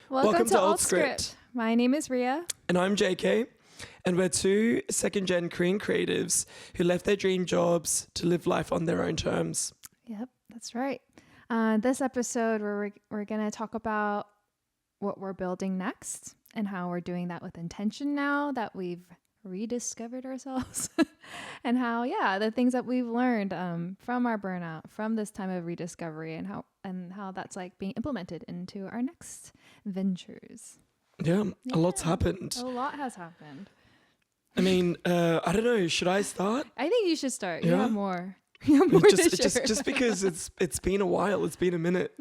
Welcome to Old Script. My name is Riya. And I'm JK. And we're two second-gen Korean creatives who left their dream jobs to live life on their own terms. Yep, that's right. This episode, we're going to talk about what we're building next and how we're doing that with intention now that we've rediscovered ourselves and how, the things that we've learned from our burnout, from this time of rediscovery and how that's like being implemented into our next ventures. Yeah, a lot's happened. A lot has happened. I mean, I don't know. Should I start? I think you should start. Yeah? You have more. You have more to share. Just because it's been a while. It's been a minute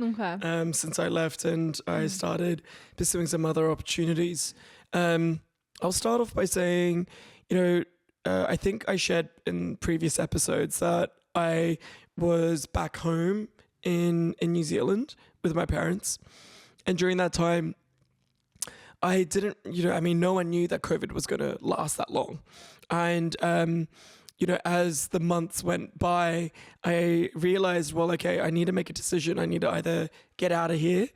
since I left and I started pursuing some other opportunities. I'll start off by saying, I think I shared in previous episodes that I was back home in New Zealand with my parents. And during that time, I didn't, no one knew that COVID was going to last that long. And, as the months went by, I realized, I need to make a decision. I need to either get out of here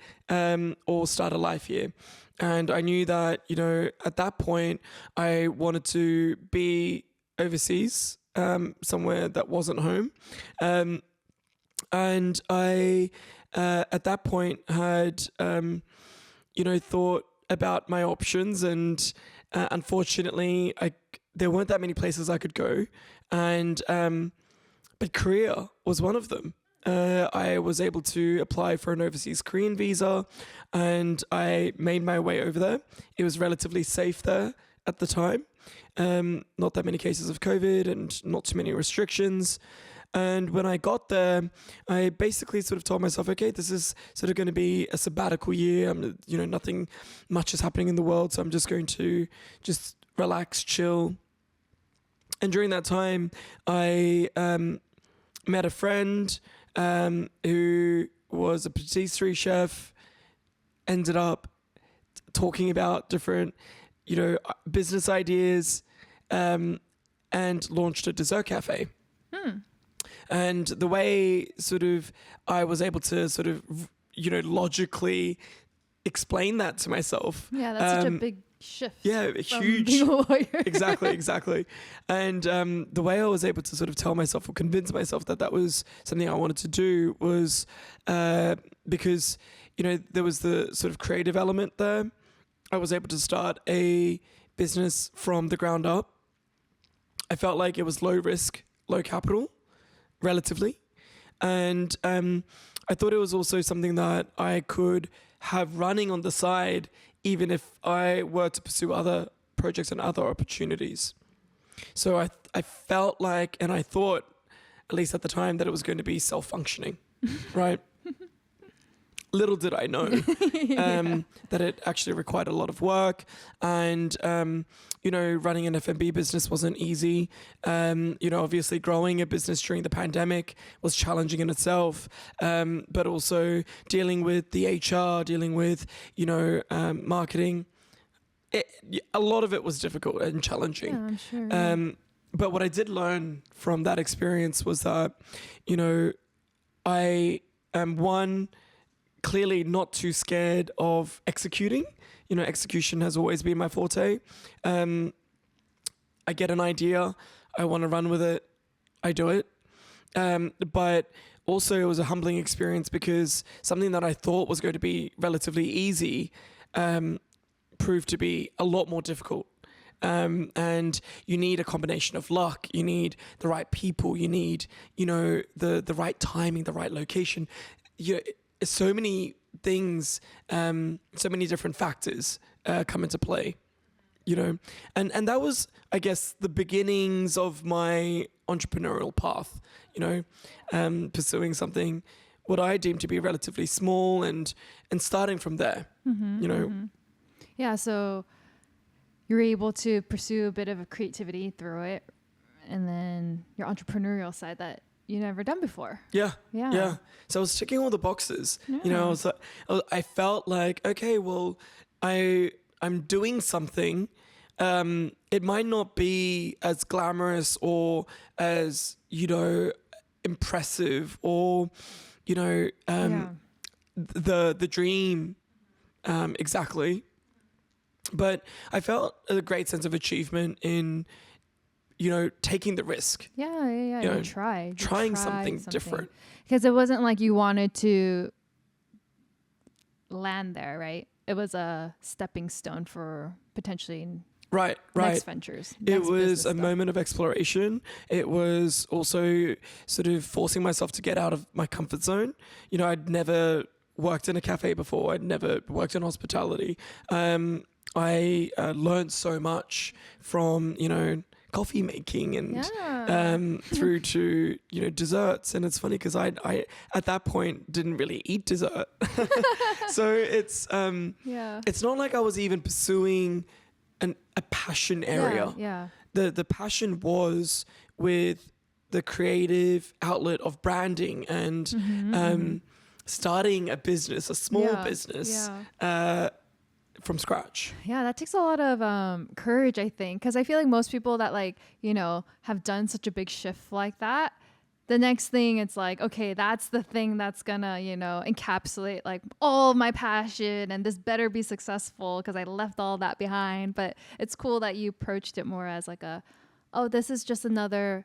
or start a life here. And I knew that, at that point, I wanted to be overseas, somewhere that wasn't home. And I, at that point, had, thought about my options. And unfortunately, there weren't that many places I could go. And but Korea was one of them. I was able to apply for an overseas Korean visa and I made my way over there. It was relatively safe there at the time. Not that many cases of COVID and not too many restrictions. And when I got there, I basically sort of told myself, okay, this is sort of going to be a sabbatical year. Nothing much is happening in the world. So I'm just going to just relax, chill. And during that time, I met a friend who was a patisserie chef, ended up talking about different, business ideas, and launched a dessert cafe. And the way sort of I was able to sort of, logically explain that to myself. Yeah, that's such a big shift. Yeah, huge. Being a lawyer. Exactly. And the way I was able to sort of tell myself or convince myself that was something I wanted to do was because, there was the sort of creative element there. I was able to start a business from the ground up. I felt like it was low risk, low capital, relatively. And I thought it was also something that I could have running on the side even if I were to pursue other projects and other opportunities. So I felt like, and I thought, at least at the time, that it was going to be self-functioning, right? Little did I know that it actually required a lot of work and, running an F&B business wasn't easy. Obviously growing a business during the pandemic was challenging in itself, but also dealing with the HR, dealing with, marketing. A lot of it was difficult and challenging. Yeah, I'm sure. But what I did learn from that experience was that, I am clearly not too scared of executing. Execution has always been my forte. I get an idea, I want to run with it, I do it. But also it was a humbling experience because something that I thought was going to be relatively easy proved to be a lot more difficult. And you need a combination of luck, you need the right people, you need, the right timing, the right location. So many things, so many different factors come into play, and that was, I guess, the beginnings of my entrepreneurial path, pursuing something, what I deem to be relatively small and starting from there, Yeah, so you're able to pursue a bit of a creativity through it and then your entrepreneurial side that you never done before. Yeah. So I was ticking all the boxes. Yeah. I felt like, okay, well, I'm doing something. It might not be as glamorous or as impressive or the dream exactly. But I felt a great sense of achievement in, taking the risk. Yeah. You know, You tried. trying something different. Because it wasn't like you wanted to land there, right? It was a stepping stone for potentially Right. next ventures. It was a moment of exploration. It was also sort of forcing myself to get out of my comfort zone. I'd never worked in a cafe before. I'd never worked in hospitality. I learned so much from, coffee making and through to, desserts. And it's funny because I at that point didn't really eat dessert. So it's not like I was even pursuing a passion area. Yeah. The passion was with the creative outlet of branding and starting a business, a small business from scratch. Yeah, that takes a lot of courage, I think, because I feel like most people that have done such a big shift like that, the next thing it's like, okay, that's the thing that's gonna, encapsulate like all my passion and this better be successful because I left all that behind. But it's cool that you approached it more as like this is just another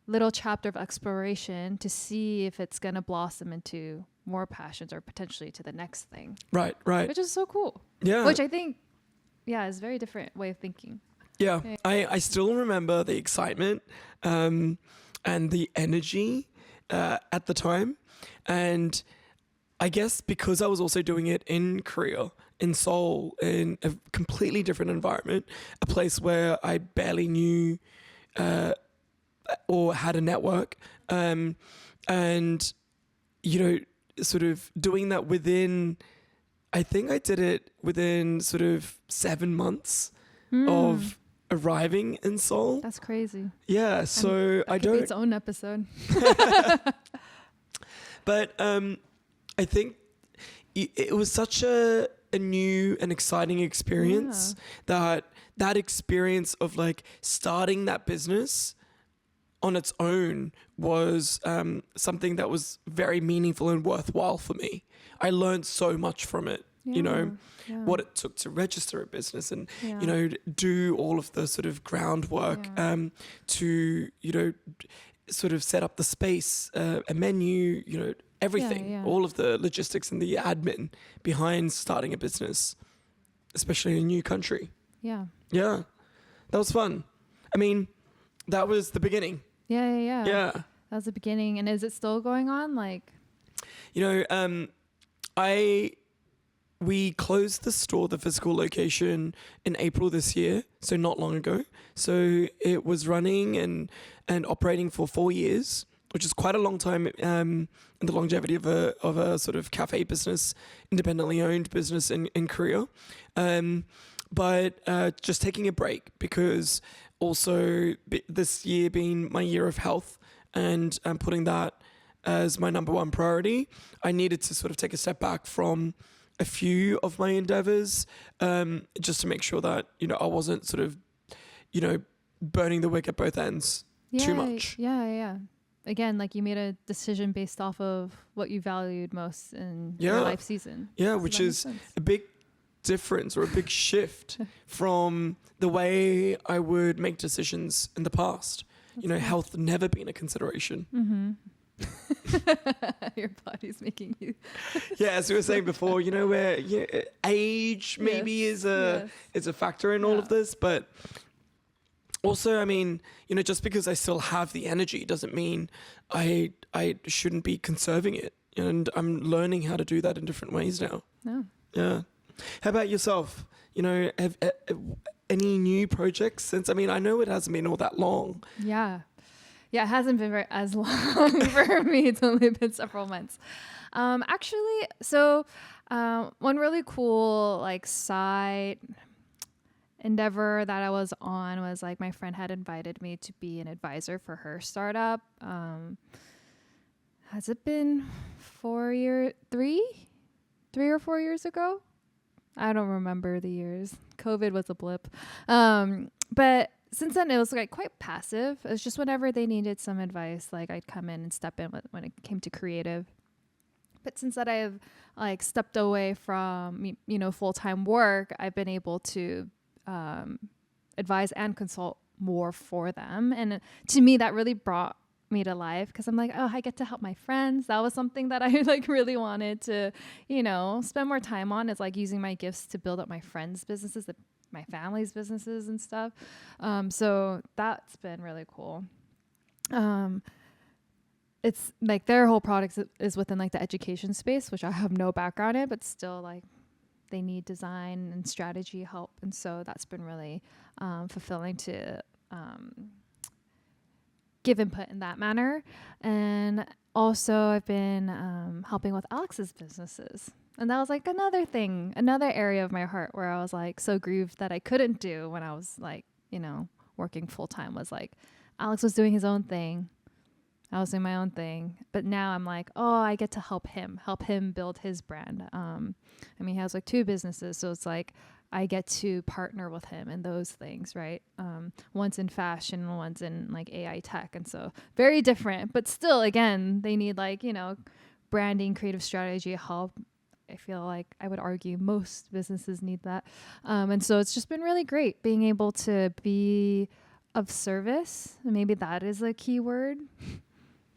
little chapter of exploration to see if it's gonna blossom into more passions or potentially to the next thing. Right. Which is so cool. Yeah. Which I think, is a very different way of thinking. Yeah. I still remember the excitement and the energy at the time. And I guess because I was also doing it in Korea, in Seoul, in a completely different environment, a place where I barely knew or had a network. And, sort of doing that I think I did it within sort of 7 months of arriving in Seoul. That's crazy. Yeah, so I don't. Be its own episode. But I think it was such a new and exciting experience that experience of like starting that business on its own was something that was very meaningful and worthwhile for me. I learned so much from it, what it took to register a business and, do all of the sort of groundwork to, sort of set up the space, a menu, everything, all of the logistics and the admin behind starting a business, especially in a new country. Yeah. Yeah. That was fun. I mean, that was the beginning. Yeah. Yeah. That was the beginning. And is it still going on? Like, we closed the store, the physical location, in April this year, so not long ago. So it was running and operating for 4 years, which is quite a long time in the longevity of a sort of cafe business, independently owned business in Korea. But just taking a break because also this year being my year of health and putting that as my number one priority, I needed to sort of take a step back from a few of my endeavors just to make sure that, I wasn't sort of, burning the wick at both ends too much. Yeah. Again, like you made a decision based off of what you valued most in your life season. Yeah, which is a big difference or a big shift from the way I would make decisions in the past. That's health never been a consideration. Your body's making you. Yeah, as we were saying before, where age maybe is a factor in all of this, but also, I mean, just because I still have the energy doesn't mean I shouldn't be conserving it, and I'm learning how to do that in different ways now. No. Yeah. How about yourself? Have any new projects since? I mean, I know it hasn't been all that long. Yeah, it hasn't been as long for me. It's only been several months. Actually, so one really cool like side endeavor that I was on was like my friend had invited me to be an advisor for her startup. Has it been 3 or 4 years ago? I don't remember the years. COVID was a blip. But since then, it was like quite passive. It was just whenever they needed some advice, like I'd come in and step in when it came to creative. But since that I've like stepped away from, full-time work, I've been able to advise and consult more for them. And to me, that really brought me to life because I'm like, oh, I get to help my friends. That was something that I like really wanted to, spend more time on, is like using my gifts to build up my friends' businesses, my family's businesses and stuff. So that's been really cool. It's like their whole product is within like the education space, which I have no background in, but still like they need design and strategy help. And so that's been really fulfilling to give input in that manner. And also I've been helping with Alex's businesses. And that was like another area of my heart where I was like so grieved that I couldn't do when I was like, working full time, was like Alex was doing his own thing. I was doing my own thing. But now I'm like, oh, I get to help him build his brand. He has like 2 businesses. So it's like I get to partner with him in those things, right? One's in fashion, one's in like AI tech. And so very different. But still, again, they need like, branding, creative strategy help. I feel like I would argue most businesses need that. And so it's just been really great being able to be of service. And maybe that is a key word.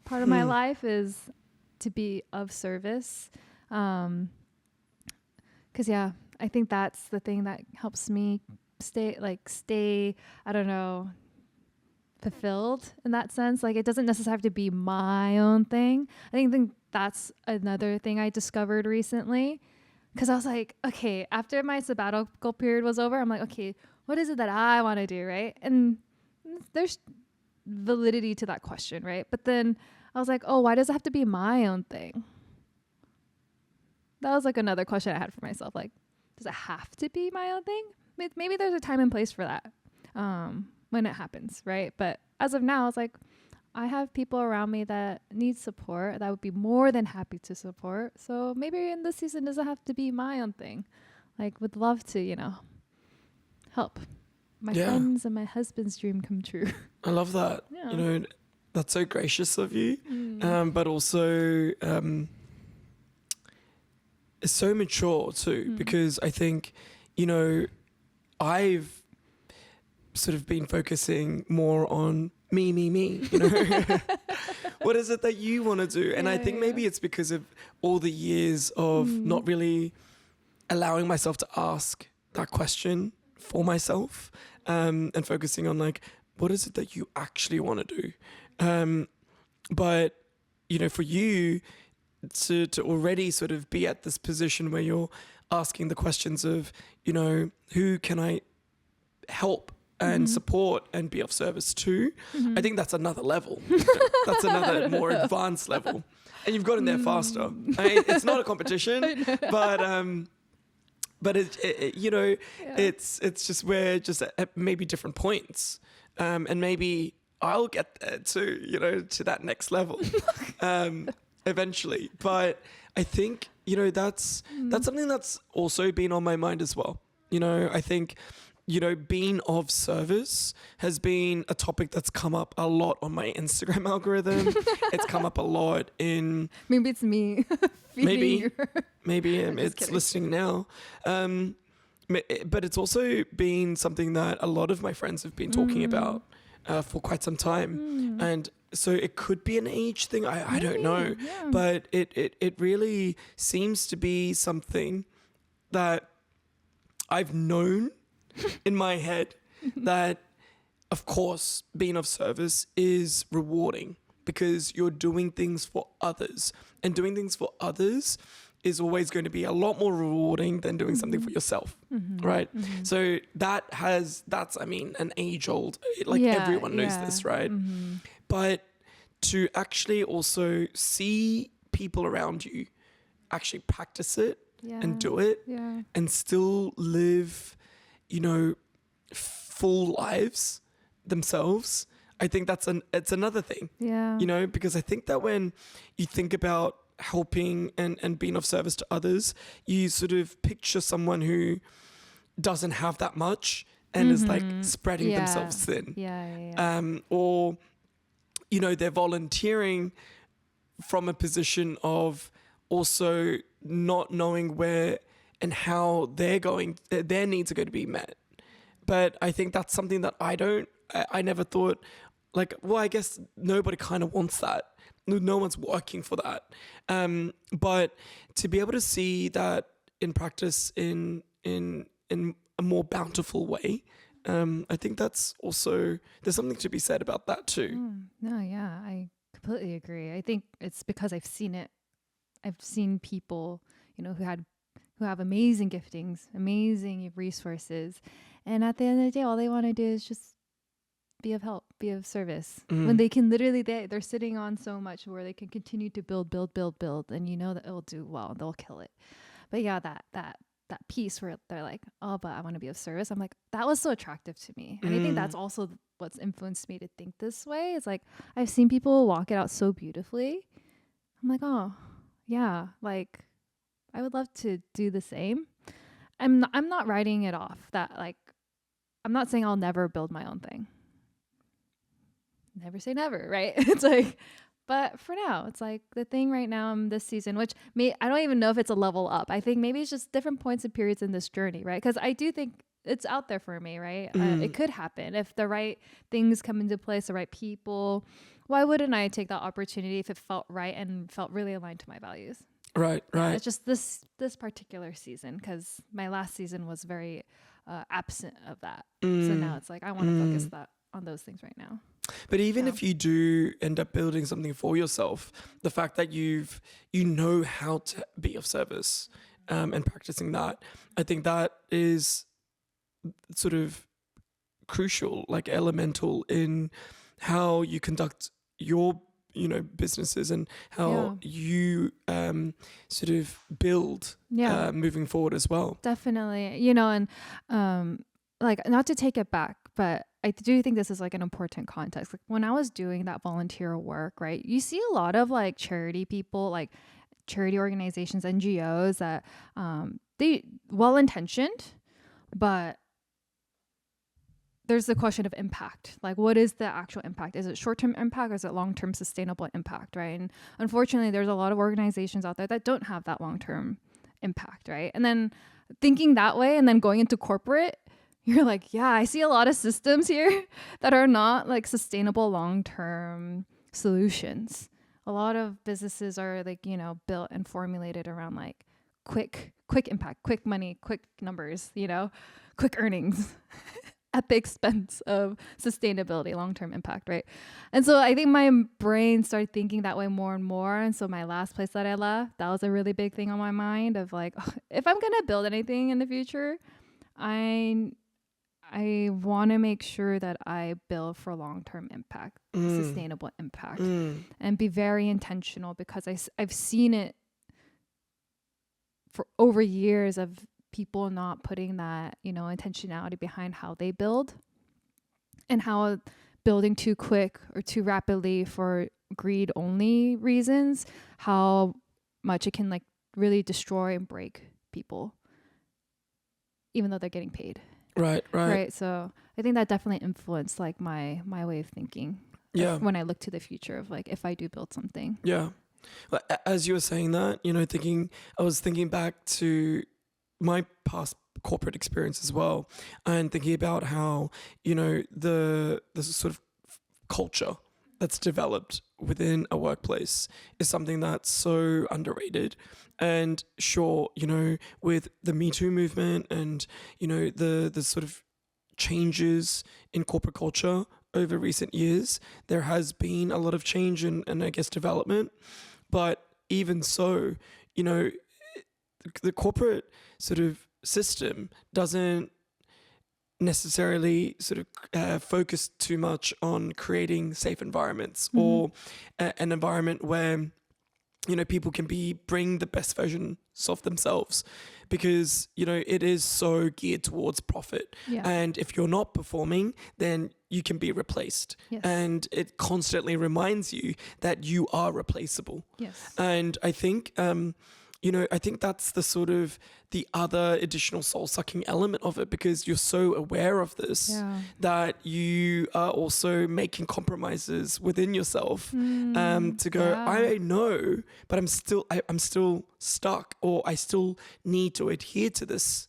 Part of my life is to be of service. 'Cause I think that's the thing that helps me stay, I don't know, fulfilled in that sense. Like it doesn't necessarily have to be my own thing. I think that's another thing I discovered recently. 'Cause I was like, okay, after my sabbatical period was over, I'm like, okay, what is it that I want to do? Right. And there's validity to that question. Right. But then I was like, oh, why does it have to be my own thing? That was like another question I had for myself. Like, does it have to be my own thing? Maybe there's a time and place for that when it happens, right? But as of now, it's like I have people around me that need support that I would be more than happy to support. So maybe in this season, doesn't have to be my own thing. Like, would love to, help my friends and my husband's dream come true. I love that. Yeah. That's so gracious of you, but also it's so mature too, because I think, I've sort of been focusing more on me. What is it that you want to do? And I think maybe it's because of all the years of not really allowing myself to ask that question for myself, and focusing on like, what is it that you actually want to do? But, for you to already sort of be at this position where you're asking the questions of, who can I help and support and be of service to? I think that's another level. That's another more advanced level. And you've gotten there faster. It's not a competition, but it's just we're just at maybe different points. And maybe I'll get there to that next level eventually. But I think, that's something that's also been on my mind as well. I think, being of service has been a topic that's come up a lot on my Instagram algorithm. It's come up a lot in... Maybe it's me. Maybe it's listening now. But it's also been something that a lot of my friends have been talking about for quite some time. And so it could be an age thing. I don't know. Yeah. But it really seems to be something that I've known in my head that, of course, being of service is rewarding because you're doing things for others. And doing things for others is always going to be a lot more rewarding than doing something for yourself, right? So that's an age old, everyone knows this, right? But to actually also see people around you actually practice it and do it and still live, full lives themselves, I think it's another thing, because I think that when you think about helping and being of service to others, you sort of picture someone who doesn't have that much and is like spreading themselves thin. Or, they're volunteering from a position of, also not knowing where and how their needs are going to be met. But I think that's something that I never thought, like, well, I guess nobody kind of wants that. No one's working for that. But to be able to see that in practice in a more bountiful way, I think that's also, there's something to be said about that too. No, yeah, I completely agree. I think it's because I've seen it. I've seen people, who have amazing giftings, amazing resources, and at the end of the day, all they want to do is just be of help, be of service. When they can literally, they're sitting on so much where they can continue to build, and that it'll do well, they'll kill it. But yeah, that piece where they're like, oh, but I want to be of service. I'm like, that was so attractive to me. And I think that's also what's influenced me to think this way. It's like, I've seen people walk it out so beautifully. I'm like, oh yeah, like I would love to do the same. I'm not writing it off that, like, I'm not saying I'll never build my own thing. Never say never, right? It's like, but for now, it's like the thing right now in this season, which I don't even know if it's a level up. I think maybe it's just different points and periods in this journey, right? Because I do think it's out there for me, right? It could happen if the right things come into place, the right people. Why wouldn't I take that opportunity if it felt right and felt really aligned to my values? Right. Yeah, it's just this particular season, because my last season was very absent of that. So now it's like I want to focus on those things right now. But even if you do end up building something for yourself, the fact that you know how to be of service and practicing that, I think that is sort of crucial, like elemental in how you conduct your businesses and how you sort of build moving forward as well. Definitely, and like, not to take it back, but I do think this is like an important context. Like, when I was doing that volunteer work, right, you see a lot of like charity people, like charity organizations, NGOs that they well-intentioned, but there's the question of impact. Like, what is the actual impact? Is it short-term impact or is it long-term sustainable impact, right? And unfortunately, there's a lot of organizations out there that don't have that long-term impact, right? And then thinking that way and then going into corporate, you're like, yeah, I see a lot of systems here that are not like sustainable long-term solutions. A lot of businesses are like, built and formulated around like quick impact, quick money, quick numbers, quick earnings at the expense of sustainability, long-term impact, right? And so I think my brain started thinking that way more and more. And so my last place that I left, that was a really big thing on my mind of like, if I'm going to build anything in the future, I want to make sure that I build for long-term impact, sustainable impact, and be very intentional, because I've seen it for over years of people not putting that, intentionality behind how they build, and how building too quick or too rapidly for greed only reasons, how much it can like really destroy and break people, even though they're getting paid. Right. So I think that definitely influenced like my way of thinking. Yeah. When I look to the future of like, if I do build something. Yeah. As you were saying that, I was thinking back to my past corporate experience as well, and thinking about how, the sort of culture that's developed within a workplace is something that's so underrated. And sure, with the Me Too movement and, the sort of changes in corporate culture over recent years, there has been a lot of change and I guess development. But even so, the corporate sort of system doesn't necessarily sort of focus too much on creating safe environments or an environment where people can bring the best versions of themselves, because it is so geared towards profit. And if you're not performing, then you can be replaced. And it constantly reminds you that you are replaceable. And I think I think that's the sort of the other additional soul sucking element of it, because you're so aware of this that you are also making compromises within yourself to go, I know, but I'm still stuck, or I still need to adhere to this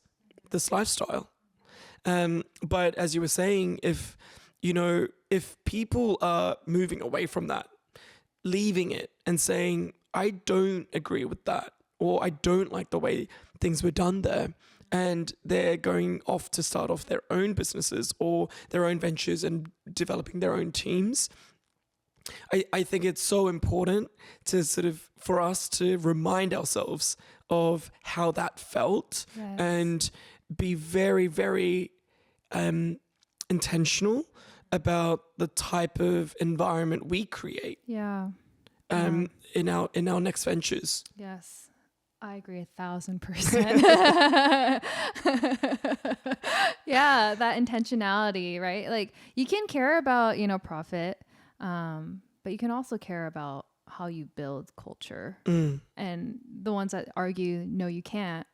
lifestyle. But as you were saying, if people are moving away from that, leaving it and saying, I don't agree with that, or I don't like the way things were done there, and they're going off to start off their own businesses or their own ventures and developing their own teams, I think it's so important to for us to remind ourselves of how that felt and be very, very intentional about the type of environment we create in our next ventures. Yes, I agree 1,000%. Yeah, that intentionality, right? Like, you can care about, profit, but you can also care about how you build culture. And the ones that argue, no, you can't,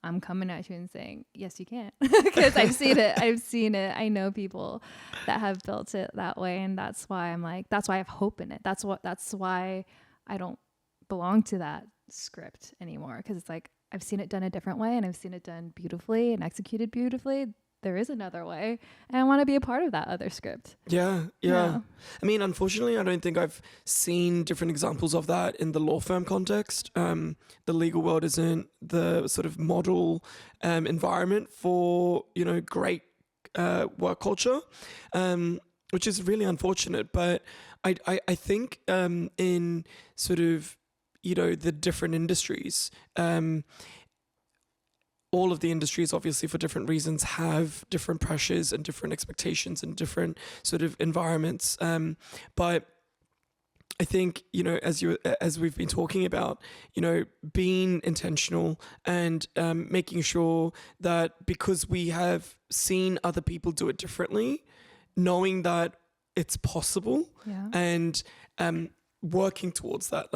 I'm coming at you and saying, yes, you can. Because I've seen it. I know people that have built it that way. And that's why that's why I have hope in it. That's why I don't belong to that script anymore. Because it's like, I've seen it done a different way, and I've seen it done beautifully and executed beautifully. There is another way, and I want to be a part of that other script. Yeah. I mean, unfortunately, I don't think I've seen different examples of that in the law firm context. The legal world isn't the sort of model environment for, great work culture, which is really unfortunate. But I think in sort of, the different industries, all of the industries, obviously, for different reasons, have different pressures and different expectations and different sort of environments. But I think, as we've been talking about, being intentional and making sure that, because we have seen other people do it differently, knowing that it's possible and working towards that,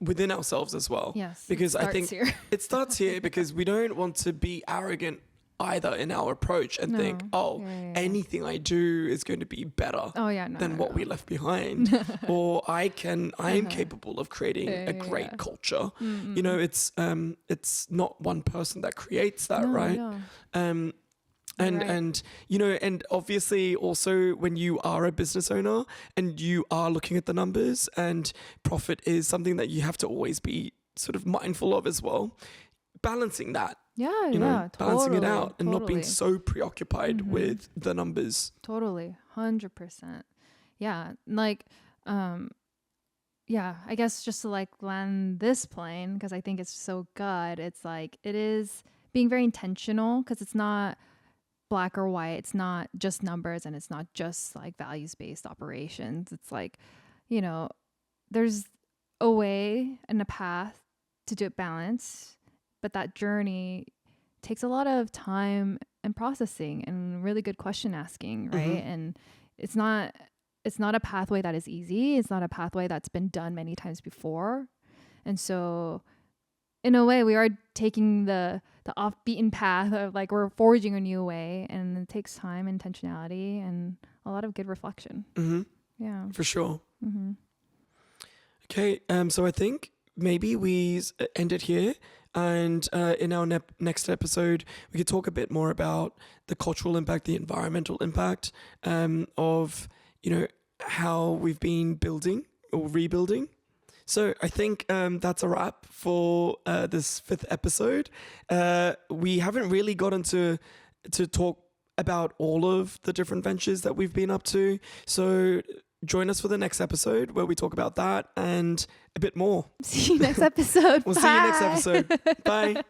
within ourselves as well. Yes, because I think it starts here, because we don't want to be arrogant either in our approach and think, anything I do is going to be better than what we left behind, or I am capable of creating a great culture. It's not one person that creates that, right? And obviously also, when you are a business owner and you are looking at the numbers, and profit is something that you have to always be sort of mindful of as well, balancing that. Balancing it out and not being so preoccupied with the numbers. Totally. 100%. Yeah. Like, I guess just to land this plane, because I think it's so good. It's like, it is being very intentional, because it's not black or white. It's not just numbers, and it's not just values-based operations. It's there's a way and a path to do it balanced, but that journey takes a lot of time and processing and really good question asking, right? And it's not a pathway that is easy. It's not a pathway that's been done many times before. And so in a way, we are taking the off beaten path of we're forging a new way, and it takes time, intentionality, and a lot of good reflection. Yeah, for sure. Okay, so I think maybe we end it here, and in our next episode, we could talk a bit more about the cultural impact, the environmental impact of how we've been building or rebuilding. So I think that's a wrap for this 5th episode. We haven't really gotten to talk about all of the different ventures that we've been up to. So join us for the next episode, where we talk about that and a bit more. See you next episode. We'll see you next episode. Bye.